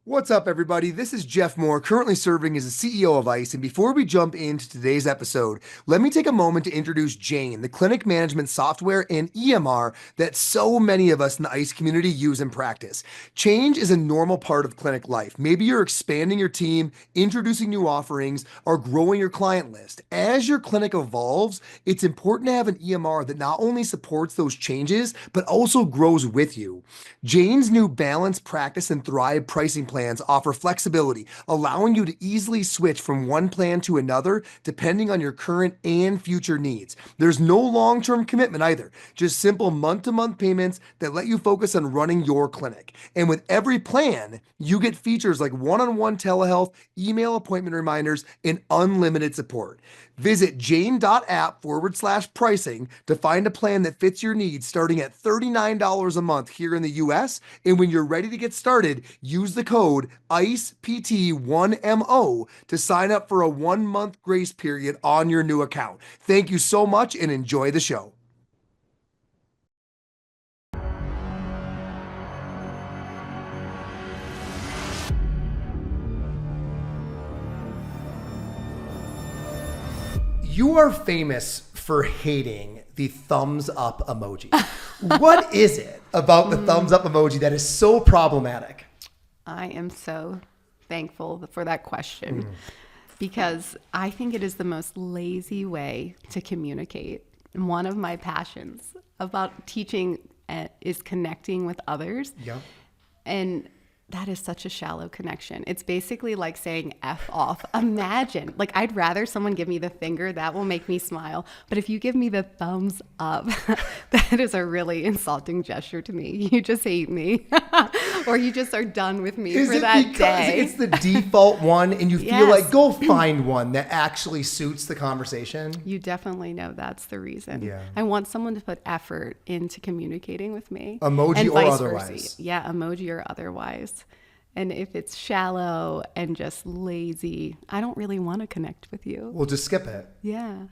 What's up, everybody? This is Jeff Moore, currently serving as the CEO of ICE. And before we jump into today's episode, let me take a moment to introduce Jane, the clinic management software and EMR that so many of us in the ICE community use and practice. Change is a normal part of clinic life. Maybe you're expanding your team, introducing new offerings, or growing your client list. As your clinic evolves, it's important to have an EMR that not only supports those changes, but also grows with you. Jane's new Balance, Practice, and Thrive pricing plans offer flexibility, allowing you to easily switch from one plan to another depending on your current and future needs. There's no long-term commitment either, just simple month-to-month payments that let you focus on running your clinic. And with every plan, you get features like one-on-one telehealth, email appointment reminders, and unlimited support. Visit jane.app/pricing to find a plan that fits your needs starting at $39 a month here in the US. And when you're ready to get started, use the code ICEPT1MO to sign up for a 1-month grace period on your new account. Thank you so much and enjoy the show. You are famous for hating the thumbs up emoji. What is it about the thumbs up emoji that is so problematic? I am so thankful for that question because I think it is the most lazy way to communicate. And one of my passions about teaching is connecting with others. Yeah. And that is such a shallow connection. It's basically like saying F off. Imagine, like I'd rather someone give me the finger, that will make me smile. But if you give me the thumbs up, that is a really insulting gesture to me. You just hate me or you just are done with me for that day. It's the default one and you feel like go find one that actually suits the conversation? You definitely know that's the reason. Yeah. I want someone to put effort into communicating with me. Emoji and or vice otherwise. Versa. Yeah, emoji or otherwise. And if it's shallow and just lazy, I don't really want to connect with you. We'll just skip it. Yeah.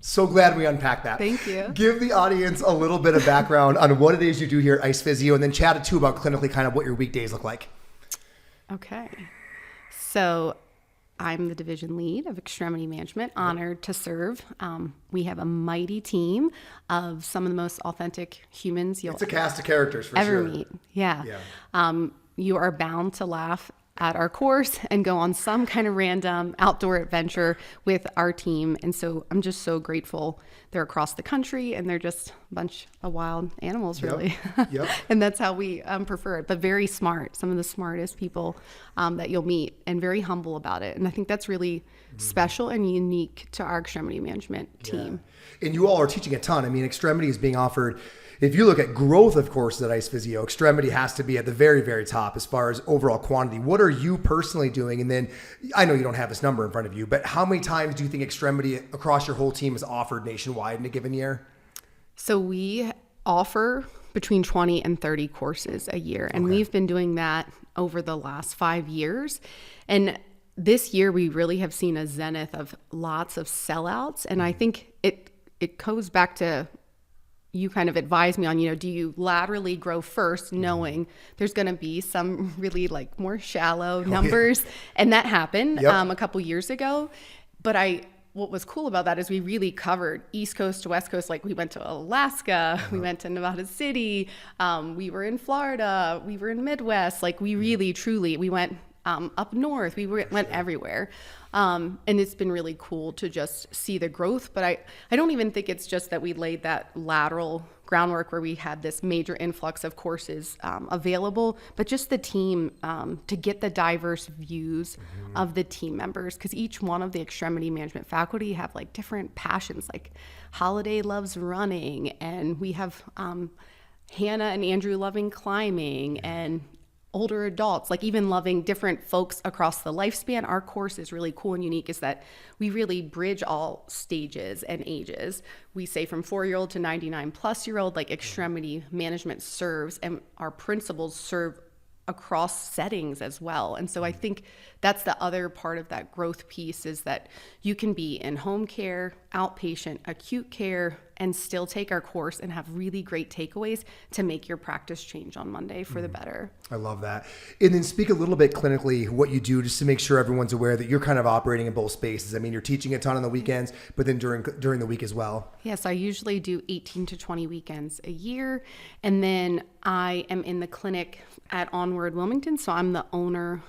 So glad we unpacked that. Thank you. Give the audience a little bit of background on what it is you do here at ICE Physio, and then chat too about clinically kind of what your weekdays look like. Okay. So I'm the division lead of Extremity Management, honored to serve. We have a mighty team of some of the most authentic humans you'll It's a cast of characters for ever sure. meet. Yeah. Yeah. You are bound to laugh at our course and go on some kind of random outdoor adventure with our team. And so I'm just so grateful. They're across the country and they're just a bunch of wild animals, really. Yep. And that's how we prefer it, but very smart. Some of the smartest people that you'll meet and very humble about it. And I think that's really special and unique to our extremity management team. Yeah. And you all are teaching a ton. I mean, Extremity is being offered. If you look at growth of courses at ICE Physio, Extremity has to be at the very, very top as far as overall quantity. What are you personally doing? And then I know you don't have this number in front of you, but how many times do you think Extremity across your whole team is offered nationwide in a given year? So we offer between 20 and 30 courses a year. And we've been doing that over the last 5 years. And this year we really have seen a zenith of lots of sellouts. And I think it goes back to you kind of advise me on, do you laterally grow first knowing there's going to be some really like more shallow numbers? And that happened a couple years ago. But what was cool about that is we really covered East Coast to West Coast. Like we went to Alaska, we went to Nevada City, we were in Florida, we were in Midwest. Like we really, truly, we went up north, went everywhere. And it's been really cool to just see the growth. But I don't even think it's just that we laid that lateral groundwork where we had this major influx of courses available, but just the team to get the diverse views of the team members. Because each one of the extremity management faculty have like different passions. Like Holiday loves running, and we have Hannah and Andrew loving climbing, and older adults, like even loving different folks across the lifespan. Our course is really cool and unique is that we really bridge all stages and ages. We say from 4-year-old to 99+-year-old, like extremity management serves, and our principals serve across settings as well. And so I think that's the other part of that growth piece is that you can be in home care, outpatient, acute care, and still take our course and have really great takeaways to make your practice change on Monday for the better. I love that. And then speak a little bit clinically what you do, just to make sure everyone's aware that you're kind of operating in both spaces. I mean, you're teaching a ton on the weekends, but then during the week as well. Yes, I usually do 18 to 20 weekends a year. And then I am in the clinic at Onward Wilmington. So I'm the owner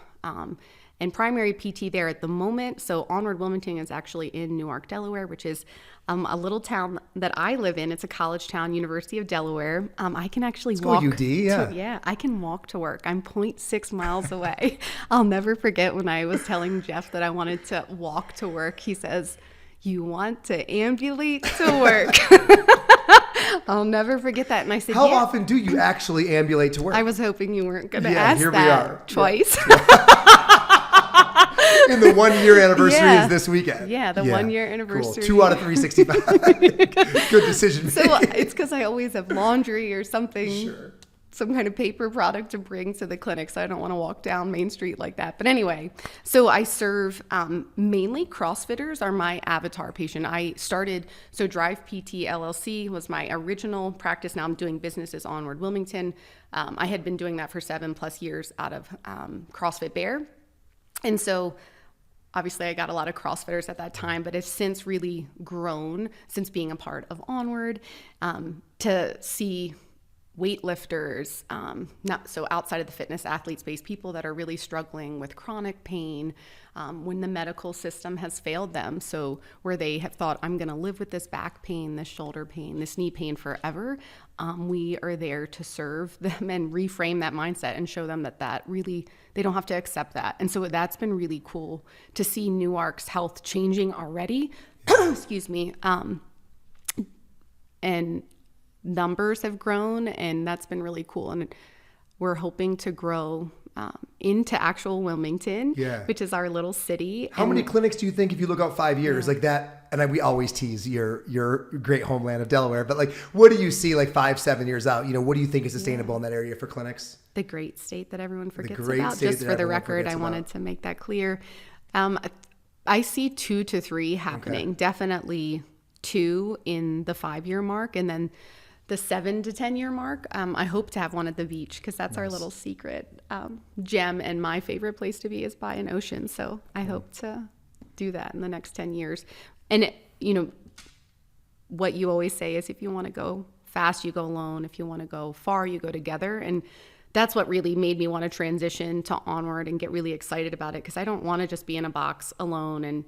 and primary PT there at the moment. So Onward Wilmington is actually in Newark, Delaware, which is a little town that I live in. It's a college town, University of Delaware. I can actually walk. UD, yeah. I can walk to work. I'm 0.6 miles away. I'll never forget when I was telling Jeff that I wanted to walk to work. He says, "You want to ambulate to work." I'll never forget that. And I said, how often do you actually ambulate to work? I was hoping you weren't going to ask here that we are. twice. And the 1 year anniversary is this weekend. Yeah, the 1 year anniversary. Cool. 2 out of 365. Good decision made. So it's because I always have laundry or something, some kind of paper product to bring to the clinic. So I don't want to walk down Main Street like that. But anyway, so I serve mainly CrossFitters are my avatar patient. I started, so Drive PT LLC was my original practice. Now I'm doing business as Onward Wilmington. I had been doing that for 7+ years out of CrossFit Bear. And so obviously I got a lot of CrossFitters at that time, but it's since really grown since being a part of Onward to see weightlifters, not so outside of the fitness athlete space, people that are really struggling with chronic pain when the medical system has failed them. So where they have thought, I'm going to live with this back pain, this shoulder pain, this knee pain forever. We are there to serve them and reframe that mindset and show them that really, they don't have to accept that. And so that's been really cool to see Newark's health changing already. Excuse me. And numbers have grown, and that's been really cool. And we're hoping to grow into actual Wilmington, which is our little city. How many clinics do you think, if you look out 5 years like that? And we always tease your great homeland of Delaware, but like, what do you see like 5-7 years out? What do you think is sustainable in that area for clinics? The great state that everyone forgets about. Just for the record, I wanted to make that clear. I see 2 to 3 happening. Definitely 2 in the 5-year mark, and then the 7 to 10 year mark. I hope to have one at the beach, because that's our little secret gem, and my favorite place to be is by an ocean. So I hope to do that in the next 10 years. And what you always say is, if you want to go fast, you go alone. If you want to go far, you go together. And that's what really made me want to transition to Onward and get really excited about it, because I don't want to just be in a box alone, and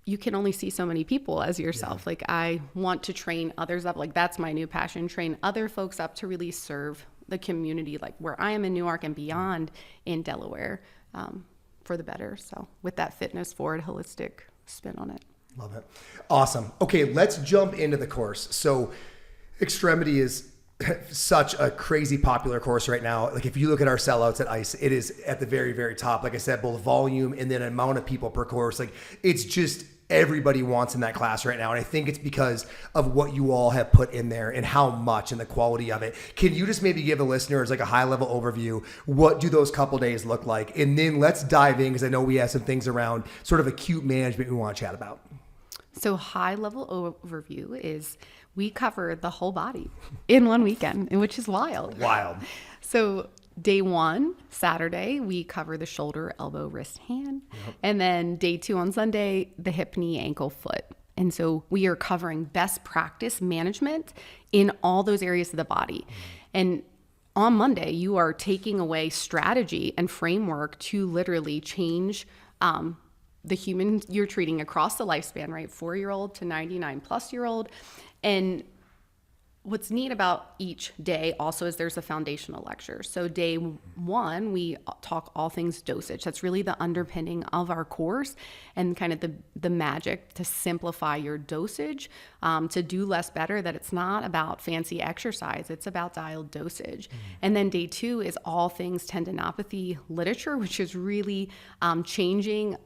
you can only see so many people as yourself. Like, I want to train others up. Like, that's my new passion, train other folks up to really serve the community, like where I am in Newark and beyond in Delaware, for the better. So with that fitness forward, holistic spin on it. Love it. Awesome. Okay, let's jump into the course. So Extremity is such a crazy popular course right now. Like, if you look at our sellouts at ICE, it is at the very, very top. Like I said, both volume and then amount of people per course. Like, it's just everybody wants in that class right now. And I think it's because of what you all have put in there and how much and the quality of it. Can you just maybe give the listeners like a high level overview? What do those couple days look like? And then let's dive in, because I know we have some things around sort of acute management we want to chat about. So high level overview is we cover the whole body in one weekend, which is wild. So day 1, Saturday, we cover the shoulder, elbow, wrist, hand. And then day 2 on Sunday, the hip, knee, ankle, foot. And so we are covering best practice management in all those areas of the body. And on Monday, you are taking away strategy and framework to literally change the human you're treating across the lifespan, right? 4-year-old to 99+-year-old. And what's neat about each day also is there's a foundational lecture. So day 1, we talk all things dosage. That's really the underpinning of our course, and kind of the magic to simplify your dosage, to do less better, that it's not about fancy exercise, it's about dialed dosage. And then day 2 is all things tendinopathy literature, which is really changing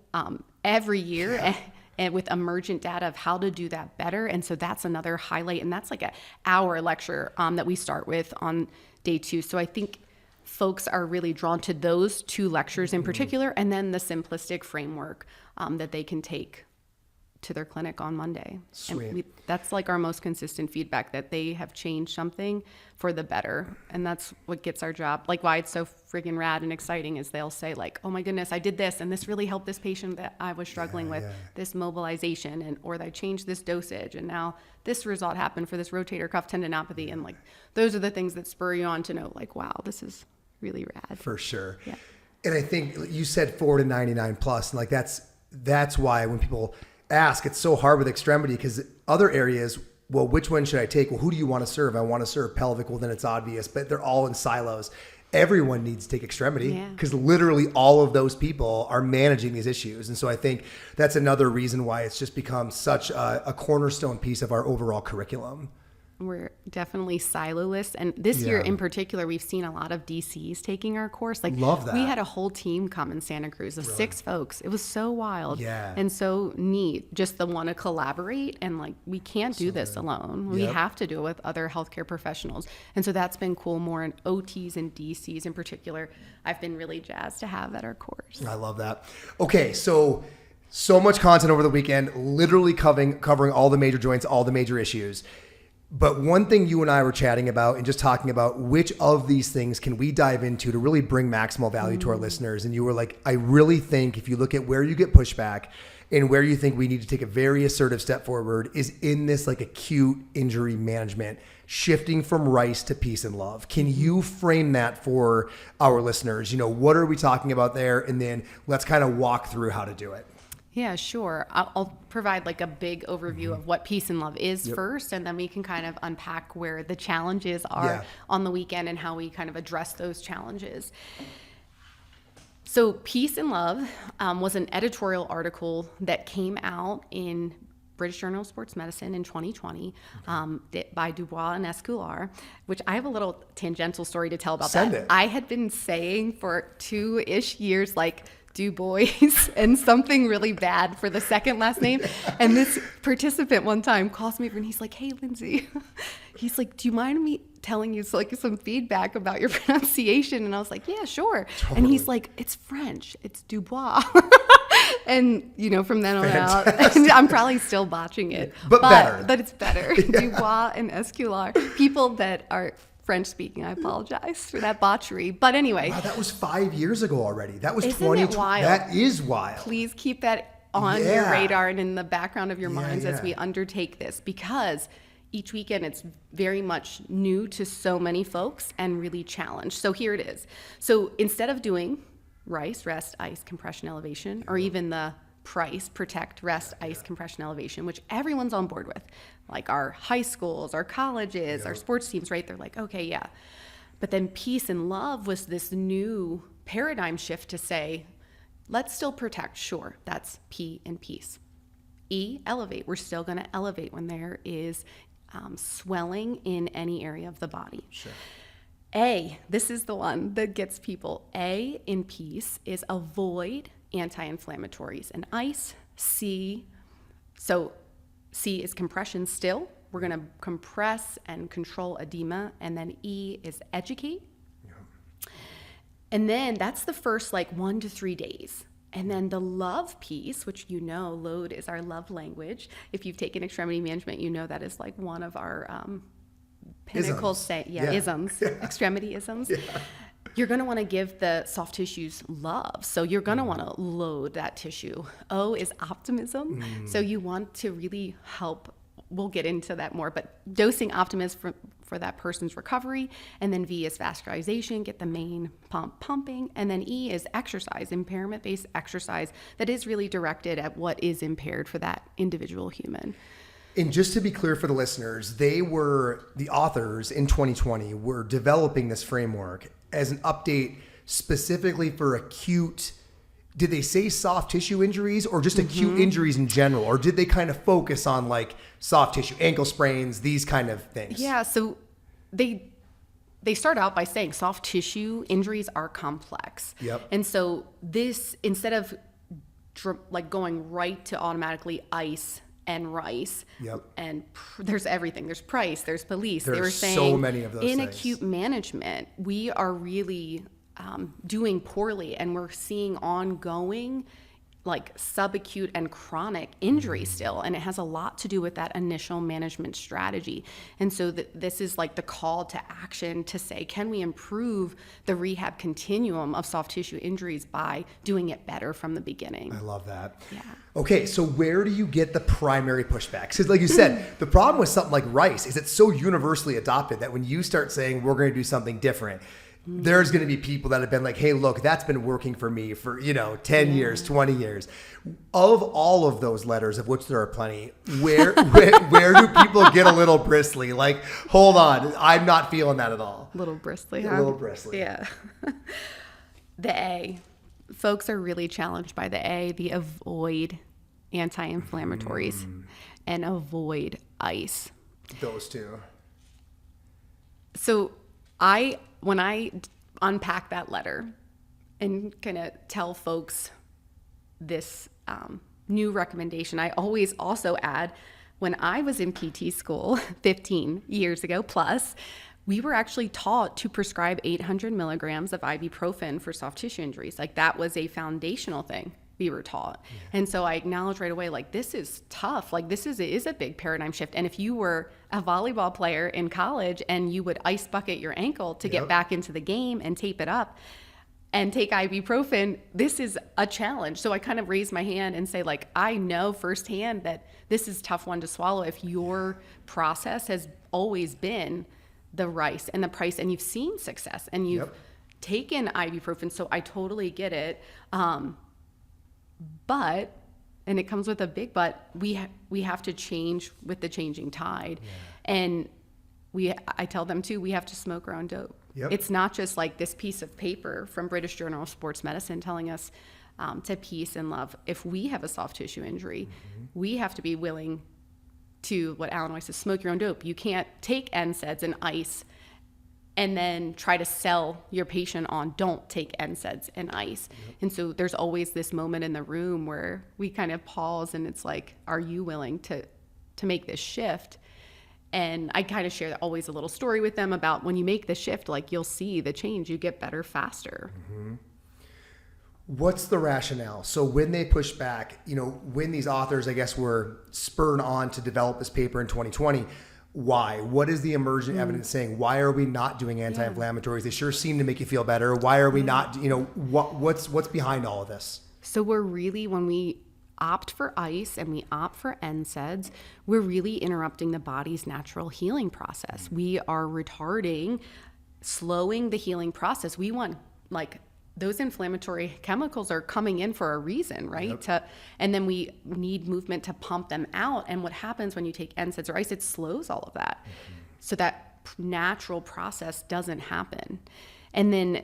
every year. And with emergent data of how to do that better. And so that's another highlight. And that's like an hour lecture that we start with on day 2. So I think folks are really drawn to those 2 lectures in particular, and then the simplistic framework that they can take to their clinic on Monday. Sweet. And that's like our most consistent feedback, that they have changed something for the better. And that's what gets our job. Like why it's so freaking rad and exciting is they'll say like, oh my goodness, I did this and this really helped this patient that I was struggling with, this mobilization, and or I changed this dosage and now this result happened for this rotator cuff tendinopathy. And like those are the things that spur you on to know like, wow, this is really rad. For sure. Yeah. And I think you said 4 to 99 plus, and like that's why when people ask, it's so hard with extremity, because other areas, well, which one should I take? Well, who do you want to serve? I want to serve pelvic. Well, then it's obvious, but they're all in silos. Everyone needs to take extremity because literally all of those people are managing these issues. And so I think that's another reason why it's just become such a cornerstone piece of our overall curriculum. We're definitely siloless. And this year in particular, we've seen a lot of DCs taking our course. Like, love that. We had a whole team come in Santa Cruz of 6 folks. It was so wild and so neat. Just the want to collaborate. And like, we can't do this alone. We have to do it with other healthcare professionals. And so that's been cool. More in OTs and DCs in particular, I've been really jazzed to have at our course. I love that. Okay. So much content over the weekend, literally covering all the major joints, all the major issues. But one thing you and I were chatting about and just talking about which of these things can we dive into to really bring maximal value to our listeners. And you were like, I really think if you look at where you get pushback and where you think we need to take a very assertive step forward is in this like acute injury management, shifting from RICE to peace and love. Can you frame that for our listeners? You know, what are we talking about there? And then let's kind of walk through how to do it. Yeah, sure. I'll provide like a big overview of what peace and love is first, and then we can kind of unpack where the challenges are on the weekend and how we kind of address those challenges. So Peace and Love was an editorial article that came out in British Journal of Sports Medicine in 2020 by Dubois and Escolar, which I have a little tangential story to tell about. Send it. I had been saying for 2-ish years, like, Du Bois and something really bad for the second last name. And this participant one time calls me and he's like, hey, Lindsey, he's like, do you mind me telling you like some feedback about your pronunciation? And I was like, yeah, sure. Totally. And he's like, it's French. It's Dubois. And, you know, from then on out, I'm probably still botching it. But better. But it's better. Dubois and Escolar. People that are French speaking, I apologize for that botchery. But anyway. Wow, that was 5 years ago already. That was 2020. Wild? That is wild. Please keep that on your radar and in the background of your minds as we undertake this, because each weekend it's very much new to so many folks and really challenged. So here it is. So instead of doing RICE, rest, ice, compression, elevation, or even the PRICE, protect, rest, ice, compression, elevation, which everyone's on board with, like our high schools, our colleges, our sports teams, right? They're like, okay, yeah. But then peace and love was this new paradigm shift to say, let's still protect. Sure, that's P in peace. E, elevate. We're still going to elevate when there is swelling in any area of the body. Sure. A, this is the one that gets people. A in peace is avoid anti-inflammatories and ice. C, so C is compression still. We're going to compress and control edema. And then E is educate. Yeah. And then that's the first like 1 to 3 days. And then the love piece, which you know, load is our love language. If you've taken extremity management, you know that is like one of our pinnacle isms, extremity isms. Yeah. You're going to want to give the soft tissues love. So you're going to want to load that tissue. O is optimism. So you want to really help. We'll get into that more, but dosing optimism for that person's recovery. And then V is vascularization, get the main pump pumping. And then E is exercise, impairment-based exercise that is really directed at what is impaired for that individual human. And just to be clear for the listeners, the authors in 2020 were developing this framework as an update specifically for acute. Did they say soft tissue injuries or just acute injuries in general? Or did they kind of focus on like soft tissue, ankle sprains, these kind of things? Yeah, so they start out by saying soft tissue injuries are complex. Yep. And so this, instead of like going right to automatically ice and RICE, and there's everything. There's PRICE, there's police. They were saying so many of those in things. Acute management, we are really doing poorly, and we're seeing ongoing like subacute and chronic injury still, and it has a lot to do with that initial management strategy. And so this is like the call to action to say, can we improve the rehab continuum of soft tissue injuries by doing it better from the beginning? I love that. Yeah. Okay, so where do you get the primary pushback? Because like you said, the problem with something like rice is it's so universally adopted that when you start saying we're going to do something different, there's going to be people that have been like, hey, look, that's been working for me for, 10 years, 20 years. Of all of those letters, of which there are plenty, where do people get a little bristly? Like, hold on, I'm not feeling that at all. A little bristly, huh? A little bristly. Yeah. The A. Folks are really challenged by the A, the avoid anti-inflammatories and avoid ice. Those two. So when I unpack that letter and kind of tell folks this new recommendation, I always also add, when I was in PT school 15 years ago plus, we were actually taught to prescribe 800 milligrams of ibuprofen for soft tissue injuries. Like that was a foundational thing we were taught. Yeah. And so I acknowledged right away, like, this is tough. Like this is a big paradigm shift. And if you were a volleyball player in college and you would ice bucket your ankle to get back into the game and tape it up and take ibuprofen, this is a challenge. So I kind of raise my hand and say, like, I know firsthand that this is a tough one to swallow if your process has always been the rice and the price and you've seen success and you've taken ibuprofen. So I totally get it. But, and it comes with a big but, we have to change with the changing tide. Yeah. And I tell them too, we have to smoke our own dope. Yep. It's not just like this piece of paper from British Journal of Sports Medicine telling us to peace and love. If we have a soft tissue injury, we have to be willing to, what Alan always says, smoke your own dope. You can't take NSAIDs and ice and then try to sell your patient on don't take NSAIDs and ice. Yep. And so there's always this moment in the room where we kind of pause and it's like, are you willing to make this shift? And I kind of share always a little story with them about when you make the shift, like you'll see the change, you get better faster. Mm-hmm. What's the rationale? So when they push back, when these authors, I guess, were spurred on to develop this paper in 2020, why? What is the emergent evidence saying? Why are we not doing anti-inflammatories? They sure seem to make you feel better. Why are we not, what's behind all of this? So we're really, when we opt for ice and we opt for NSAIDs, we're really interrupting the body's natural healing process. We are retarding, slowing the healing process. We want, like, those inflammatory chemicals are coming in for a reason, right? Yep. And then we need movement to pump them out. And what happens when you take NSAIDs or ice, it slows all of that. Mm-hmm. So that natural process doesn't happen. And then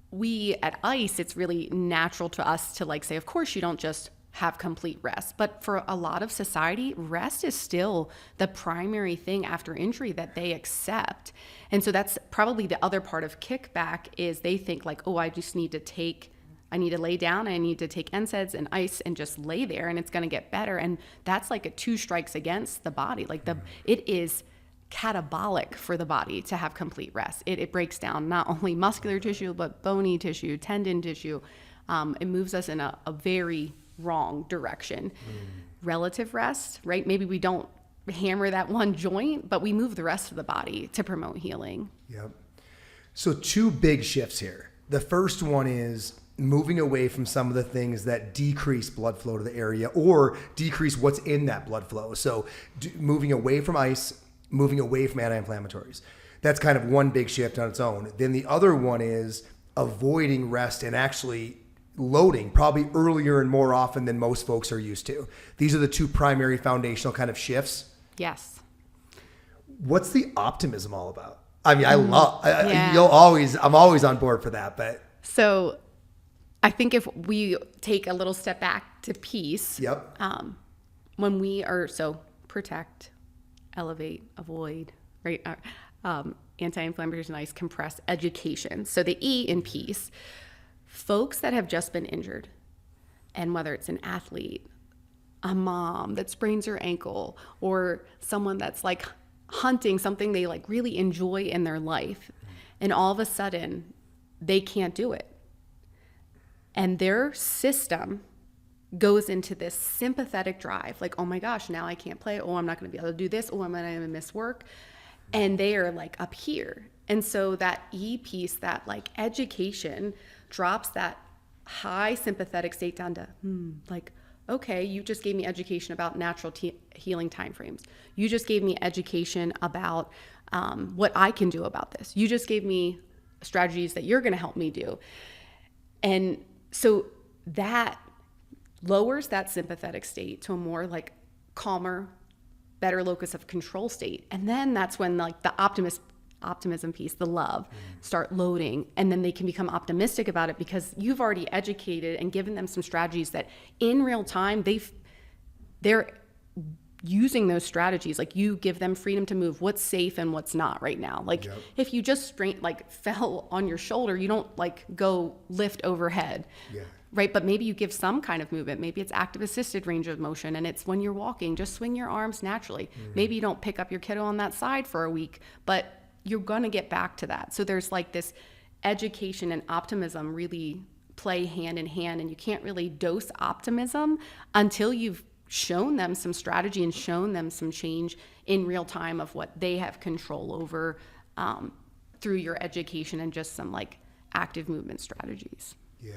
we at ice, it's really natural to us to like say, of course, you don't just have complete rest. But for a lot of society, rest is still the primary thing after injury that they accept. And so that's probably the other part of kickback is they think like, oh, I need to lay down, I need to take NSAIDs and ice and just lay there and it's going to get better. And that's like a 2 strikes against the body. Like it is catabolic for the body to have complete rest. It breaks down not only muscular tissue, but bony tissue, tendon tissue. It moves us in a very wrong direction. Relative rest, right? Maybe we don't hammer that one joint, but we move the rest of the body to promote healing. Yep. So 2 big shifts here. The first one is moving away from some of the things that decrease blood flow to the area or decrease what's in that blood flow. So moving away from ice, moving away from anti-inflammatories. That's kind of one big shift on its own. Then the other one is avoiding rest and actually loading probably earlier and more often than most folks are used to. These are the 2 primary foundational kind of shifts. Yes. What's the optimism all about? I mean, I'm always on board for that, but. So I think if we take a little step back to peace, when we are, so protect, elevate, avoid, right? Anti-inflammatories and ice, compress, education. So the E in peace, folks that have just been injured, and whether it's an athlete, a mom that sprains her ankle, or someone that's like hunting something they like really enjoy in their life, and all of a sudden they can't do it. And their system goes into this sympathetic drive, like, oh my gosh, now I can't play. Oh, I'm not going to be able to do this. Oh, I'm going to miss work. And they are like up here. And so that E piece, that like education, drops that high sympathetic state down to, like, okay, you just gave me education about natural healing timeframes. You just gave me education about what I can do about this. You just gave me strategies that you're going to help me do. And so that lowers that sympathetic state to a more like calmer, better locus of control state. And then that's when like the optimism piece, the love, start loading, and then they can become optimistic about it because you've already educated and given them some strategies that in real time they're using those strategies. Like, you give them freedom to move what's safe and what's not right now. Like, if you just fell on your shoulder, you don't like go lift overhead. Right? But maybe you give some kind of movement. Maybe it's active assisted range of motion, and it's when you're walking, just swing your arms naturally. Maybe you don't pick up your kiddo on that side for a week, but you're going to get back to that. So there's like this education and optimism really play hand in hand, and you can't really dose optimism until you've shown them some strategy and shown them some change in real time of what they have control over through your education and just some like active movement strategies. Yeah.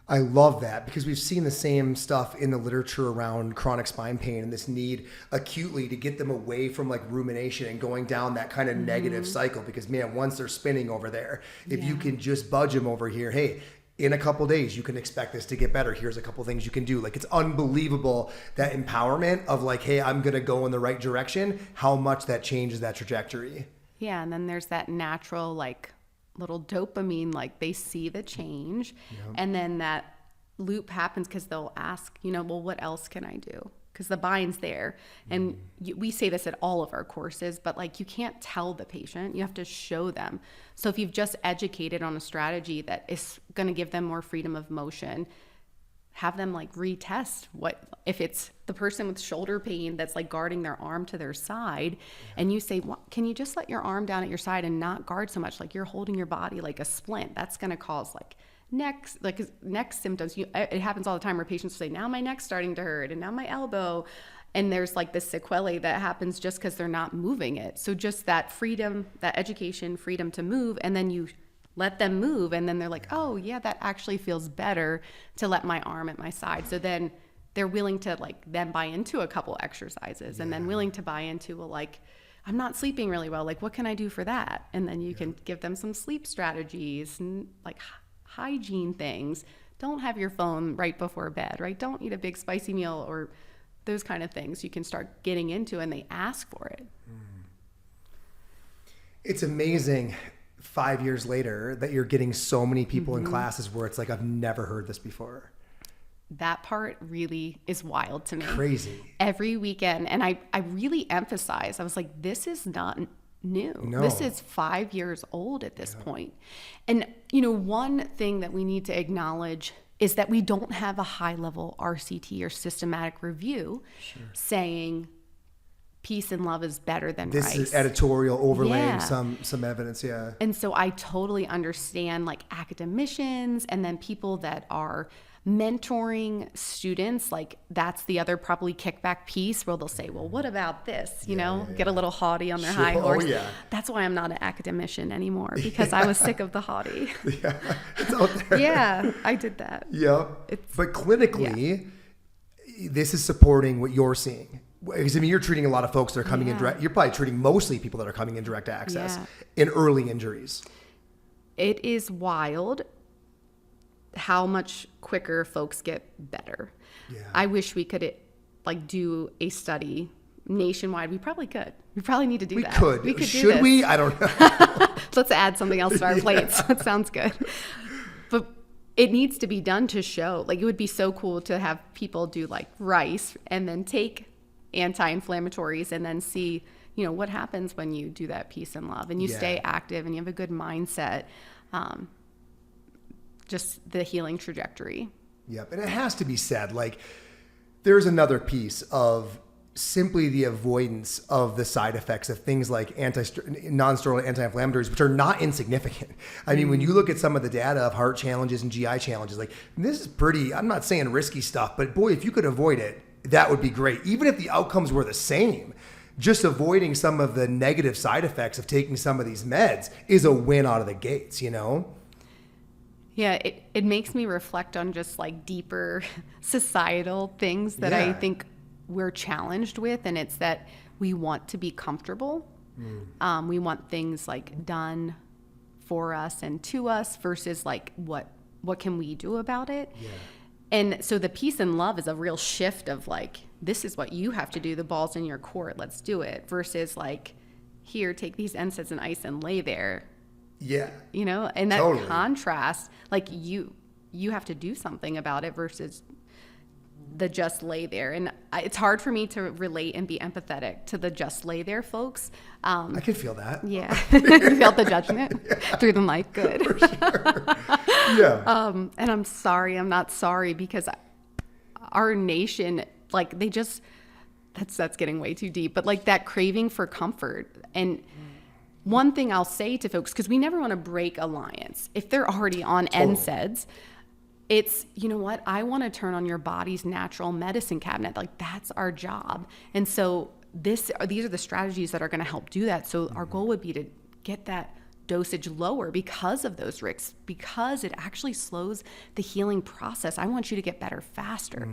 I love that, because we've seen the same stuff in the literature around chronic spine pain and this need acutely to get them away from like rumination and going down that kind of negative cycle. Because man, once they're spinning over there, if you can just budge them over here, hey, in a couple days, you can expect this to get better. Here's a couple things you can do. Like, it's unbelievable, that empowerment of like, hey, I'm going to go in the right direction, how much that changes that trajectory. Yeah. And then there's that natural, like, little dopamine, like they see the change, and then that loop happens because they'll ask, well, what else can I do? Because the bind's there. And we say this at all of our courses, but like, you can't tell the patient, you have to show them. So if you've just educated on a strategy that is going to give them more freedom of motion, have them like retest what, if it's the person with shoulder pain that's like guarding their arm to their side, and you say, well, can you just let your arm down at your side and not guard so much? Like, you're holding your body like a splint. That's going to cause like neck symptoms. It happens all the time where patients say, now my neck's starting to hurt, and now my elbow. And there's like this sequelae that happens just because they're not moving it. So just that freedom, that education, freedom to move, and then you let them move, and then they're like, oh yeah, that actually feels better to let my arm at my side. So then they're willing to like then buy into a couple exercises, and then willing to buy into, well, like, I'm not sleeping really well, like what can I do for that? And then you can give them some sleep strategies and like hygiene things. Don't have your phone right before bed, right? Don't eat a big spicy meal, or those kind of things you can start getting into, and they ask for it. It's amazing 5 years later that you're getting so many people in classes where it's like, I've never heard this before. That part really is wild to me. Crazy. Every weekend. And I really emphasize, I was like, this is not new. No. This is 5 years old at this point. And, one thing that we need to acknowledge is that we don't have a high level RCT or systematic review saying peace and love is better than this rice. Is editorial overlaying some evidence. And so I totally understand like academicians and then people that are mentoring students, like that's the other probably kickback piece where they'll say, well, what about this? Get a little haughty on their high horse. That's why I'm not an academician anymore, because I was sick of the haughty. It's out there. I did that. But clinically, this is supporting what you're seeing. Because you're treating a lot of folks that are coming in direct. You're probably treating mostly people that are coming in direct access in early injuries. It is wild how much quicker folks get better. I wish we could do a study nationwide. We probably could. We probably need to do that. We could. Should do this. we? I don't know. Let's add something else to our plates. That sounds good. But it needs to be done to show. Like, it would be so cool to have people do like rice and then take anti-inflammatories and then see, what happens when you do that peace and love and you stay active and you have a good mindset. Just the healing trajectory. And it has to be said, like, there's another piece of simply the avoidance of the side effects of things like non-steroidal anti-inflammatories, which are not insignificant. I mean, when you look at some of the data of heart challenges and GI challenges, like this is pretty, I'm not saying risky stuff, but boy, if you could avoid it, that would be great. Even if the outcomes were the same, just avoiding some of the negative side effects of taking some of these meds is a win out of the gates, you know? Yeah, it makes me reflect on just like deeper societal things that I think we're challenged with, and it's that we want to be comfortable. We want things like done for us and to us versus like what can we do about it? Yeah. And so the peace and love is a real shift of like, this is what you have to do. The ball's in your court. Let's do it. Versus like, here, take these NSAIDs and ice and lay there. Yeah. You know, and that contrast, like you have to do something about it versus the just lay there. And it's hard for me to relate and be empathetic to the just lay there folks. I can feel that. Yeah. You felt the judgment through the mic. Good. For sure. Yeah. And I'm sorry. I'm not sorry because our nation, like they just, that's getting way too deep, but like that craving for comfort. And one thing I'll say to folks, because we never want to break alliance. If they're already on NSAIDs, it's, you know what, I want to turn on your body's natural medicine cabinet. Like that's our job. And so these are the strategies that are going to help do that. So our goal would be to get that dosage lower because of those risks, because it actually slows the healing process. I want you to get better faster.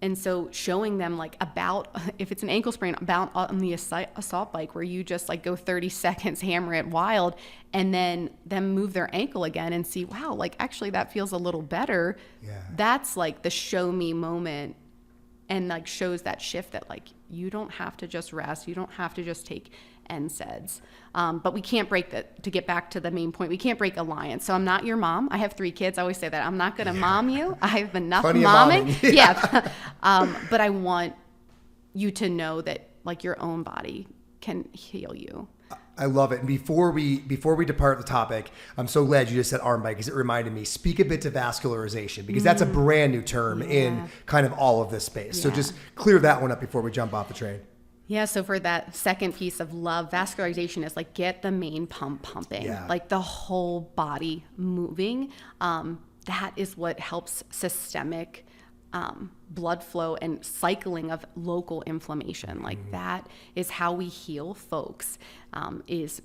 And so showing them like about, if it's an ankle sprain, about on the assault bike where you just like go 30 seconds, hammer it wild, and then move their ankle again and see, wow, like actually that feels a little better. Yeah. That's like the show me moment, and like shows that shift that like you don't have to just rest. You don't have to just take NSAIDs. But we can't break that, to get back to the main point, we can't break alliance. So I'm not your mom. I have 3 kids. I always say that. I'm not going to mom you. I have enough momming. Yeah. But I want you to know that like your own body can heal you. I love it. And before we depart the topic, I'm so glad you just said arm bike because it reminded me, speak a bit to vascularization because that's a brand new term in kind of all of this space. So just clear that one up before we jump off the train. Yeah, so for that second piece of love, vascularization is like get the main pump pumping, like the whole body moving. That is what helps systemic blood flow and cycling of local inflammation. Like that is how we heal folks, is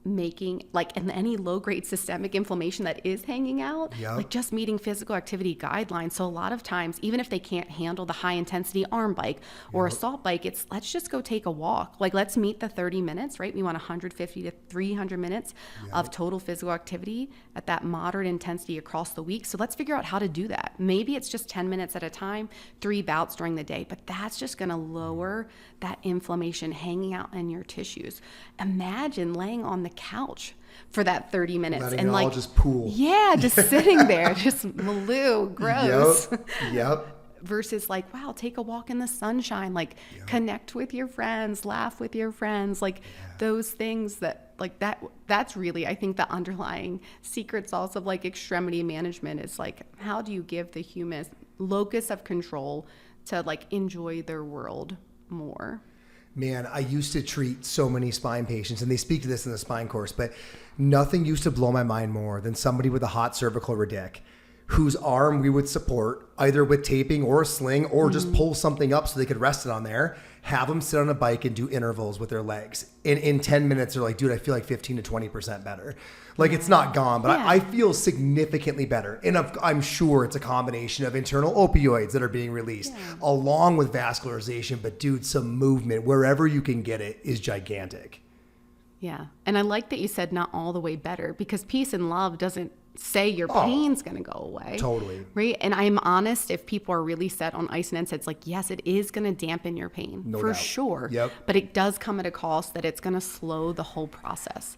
making like, and any low grade systemic inflammation that is hanging out, like just meeting physical activity guidelines. So a lot of times, even if they can't handle the high intensity arm bike or assault bike, it's let's just go take a walk. Like let's meet the 30 minutes, right? We want 150 to 300 minutes of total physical activity at that moderate intensity across the week. So let's figure out how to do that. Maybe it's just 10 minutes at a time, 3 bouts during the day, but that's just going to lower that inflammation hanging out in your tissues. Imagine laying on the couch for that 30 minutes letting and it like all just pool. Yeah, just sitting there, just maloo, gross. Yep. Versus like, wow, take a walk in the sunshine, like connect with your friends, laugh with your friends, like those things that like that's really, I think, the underlying secret sauce of like extremity management is like, how do you give the human locus of control to like enjoy their world more? Man, I used to treat so many spine patients, and they speak to this in the spine course, but nothing used to blow my mind more than somebody with a hot cervical ridic whose arm we would support either with taping or a sling or just pull something up so they could rest it on there, have them sit on a bike and do intervals with their legs. In 10 minutes, they're like, dude, I feel like 15 to 20% better. Like it's not gone, but I feel significantly better. And I'm sure it's a combination of internal opioids that are being released along with vascularization. But dude, some movement wherever you can get it is gigantic. Yeah. And I like that you said not all the way better, because peace and love doesn't say your pain's going to go away. Totally. Right. And I'm honest, if people are really set on ice and NSAIDs, like, yes, it is going to dampen your pain no for doubt. sure. Yep. But it does come at a cost that it's going to slow the whole process.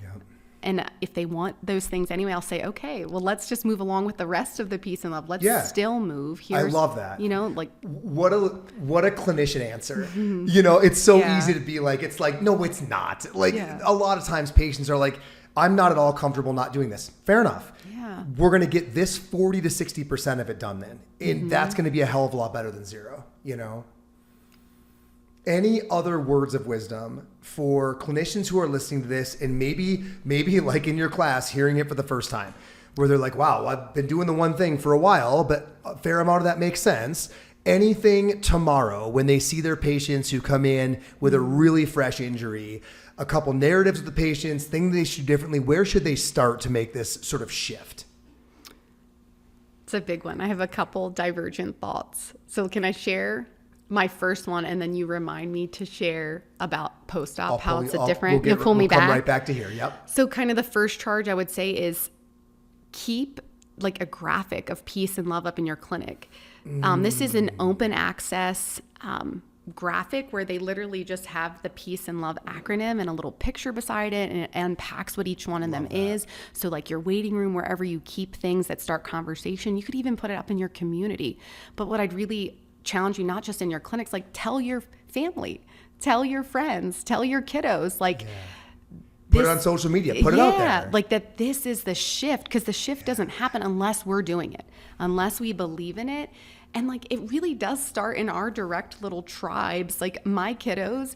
Yep. And if they want those things anyway, I'll say, okay, well, let's just move along with the rest of the peace and love. Let's still move. I love that. You know, like what a clinician answer. You know, it's so easy to be like, it's like, no, it's not. Like a lot of times patients are like, I'm not at all comfortable not doing this. Fair enough. Yeah. We're going to get this 40 to 60% of it done then. And that's going to be a hell of a lot better than zero, you know? Any other words of wisdom for clinicians who are listening to this and maybe like in your class, hearing it for the first time, where they're like, wow, I've been doing the one thing for a while, but a fair amount of that makes sense. Anything tomorrow when they see their patients who come in with a really fresh injury, a couple narratives of the patients, things they should do differently, where should they start to make this sort of shift? It's a big one. I have a couple divergent thoughts. So can I share my first one, and then you remind me to share about post-op, how it's different. You'll pull me back. Come right back to here. Yep. So kind of the first charge I would say is keep like a graphic of peace and love up in your clinic. This is an open access graphic where they literally just have the peace and love acronym and a little picture beside it, and it unpacks what each one of them is. So like your waiting room, wherever you keep things that start conversation, you could even put it up in your community. But what I'd really challenge you, not just in your clinics, like tell your family, tell your friends, tell your kiddos, like put it on social media, put it out there. Like that this is the shift, because the shift doesn't happen unless we're doing it, unless we believe in it. And like it really does start in our direct little tribes. Like my kiddos,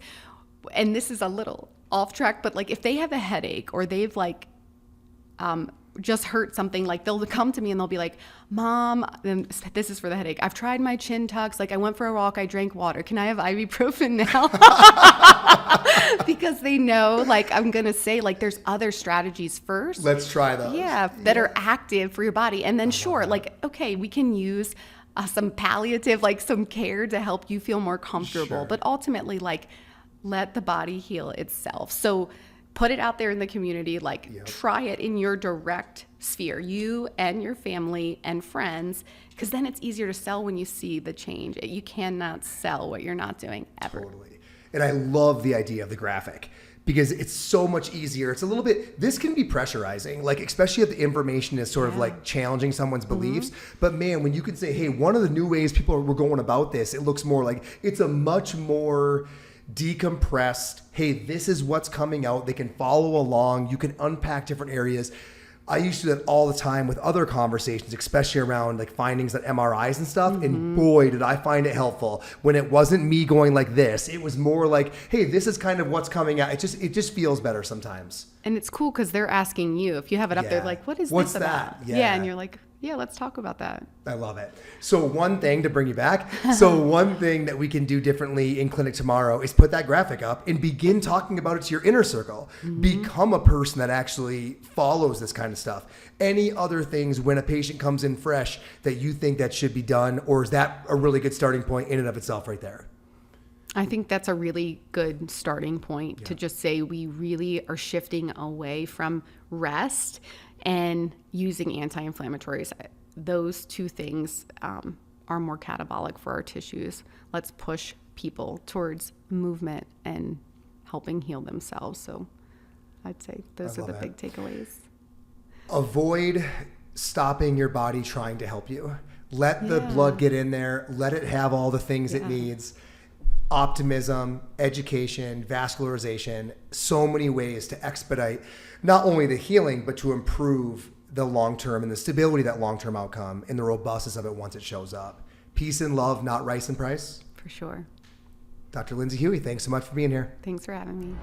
and this is a little off track, but like if they have a headache or they've like just hurt something, like they'll come to me and they'll be like, Mom, and this is for the headache, I've tried my chin tucks, like I went for a walk, I drank water, can I have ibuprofen now? Because they know like I'm gonna say like there's other strategies first. Let's try those. That are active for your body. And then like, okay, we can use some palliative, like some care to help you feel more comfortable. But ultimately, like, let the body heal itself. So put it out there in the community, like try it in your direct sphere, you and your family and friends, because then it's easier to sell when you see the change. You cannot sell what you're not doing ever. Totally. And I love the idea of the graphic, because it's so much easier. It's a little bit, this can be pressurizing, like especially if the information is sort of like challenging someone's beliefs. But man, when you can say, hey, one of the new ways people were going about this, it looks more like it's a much more decompressed, hey, this is what's coming out. They can follow along. You can unpack different areas. I used to do that all the time with other conversations, especially around like findings on MRIs and stuff. And boy, did I find it helpful when it wasn't me going like this. It was more like, hey, this is kind of what's coming out. It just feels better sometimes. And it's cool because they're asking you, if you have it up there, like, what's this about? Yeah. And you're like, yeah, let's talk about that. I love it. So one thing to bring you back. So one thing that we can do differently in clinic tomorrow is put that graphic up and begin talking about it to your inner circle. Become a person that actually follows this kind of stuff. Any other things when a patient comes in fresh that you think that should be done, or is that a really good starting point in and of itself right there? I think that's a really good starting point to just say we really are shifting away from rest and using anti-inflammatories. Those two things are more catabolic for our tissues. Let's push people towards movement and helping heal themselves. So I'd say those are the big takeaways. Avoid stopping your body trying to help you. Let the blood get in there. Let it have all the things it needs. Optimism, education, vascularization, so many ways to expedite not only the healing, but to improve the long-term and the stability of that long-term outcome and the robustness of it once it shows up. Peace and love, not rice and price. For sure. Dr. Lindsey Hughey, thanks so much for being here. Thanks for having me.